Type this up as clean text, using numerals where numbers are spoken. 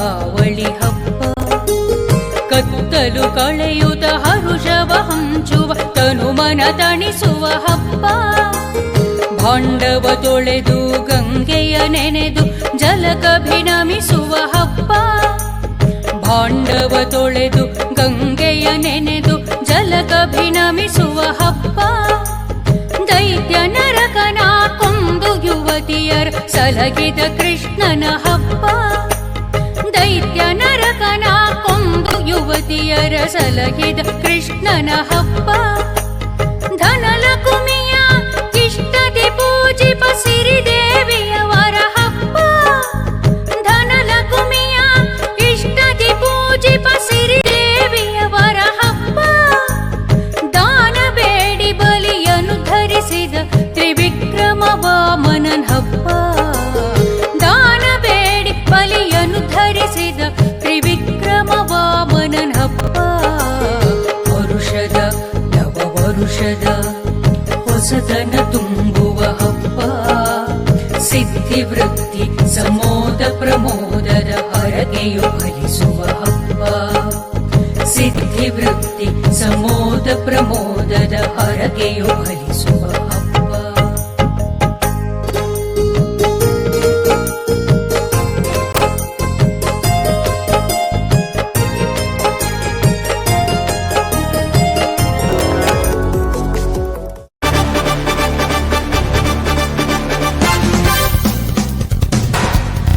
ದೀಪಾವಳಿ ಹಬ್ಬ. ಕತ್ತಲು ಕಳೆಯುತ್ತ ಹರುಷವ ಹಂಚುವ ತನುಮನ ತಣಿಸುವ ಹಬ್ಬ. ಭಾಂಡವ ತೊಳೆದು ಗಂಗೆಯ ನೆನೆದು ಜಲಕಭಿನಮಿಸುವ ಹಬ್ಬ. ಭಾಂಡವ ತೊಳೆದು ಗಂಗೆಯ ನೆನೆದು ಜಲಕಭಿನಮಿಸುವ ಹಬ್ಬ. ದೈತ್ಯ ನರಕನ ಕೊಂದು ಯುವತಿಯರ ಸಲಗಿದ ಕೃಷ್ಣನ ಹಬ್ಬ. ದೈತ್ಯ ನರಕನ ಕೊಂದು ಯುವತಿಯರ ಸಲಗಿದ ಕೃಷ್ಣನ ಹಬ್ಬ. ಧನಲಕುಮಿಯ ಇಷ್ಟದಿ ಪೂಜಿಪ ಸಿರಿದೇವಿಯವರ ಹಬ್ಬ. ಧನಲಕುಮಿಯ ಇಷ್ಟದಿ ಪೂಜಿಪ ಸಿರಿದೇವಿಯವರ ಹಬ್ಬ. ದಾನ ಬೇಡಿ ಬಲಿಯನ್ನು ಧರಿಸಿದ ತ್ರಿವಿಕ್ರಮ ವಾಮನನ್ ಹಬ್ಬ. ದಾನ ಬೇಡಿ ಬಲಿಯನ್ನು ಧರಿಸಿದ ತ್ರಿವಿಕ್ರಮ ವಾಮನನ್ ಹಬ್ಬ. ವರುಷದ ನವ ವರುಷದ ಹೊಸತನ ತುಂಬುವ ಹಬ್ಬ. ಸಿದ್ಧಿ ವೃತ್ತಿ ಸಮೋದ ಪ್ರಮೋದದ ಹರಕೆಯು ಫಲಿಸುವ ಹಬ್ಬ. ಸಿದ್ಧಿ ವೃತ್ತಿ ಸಮೋದ ಪ್ರಮೋದದ ಹರಕೆಯು ಫಲಿಸುವ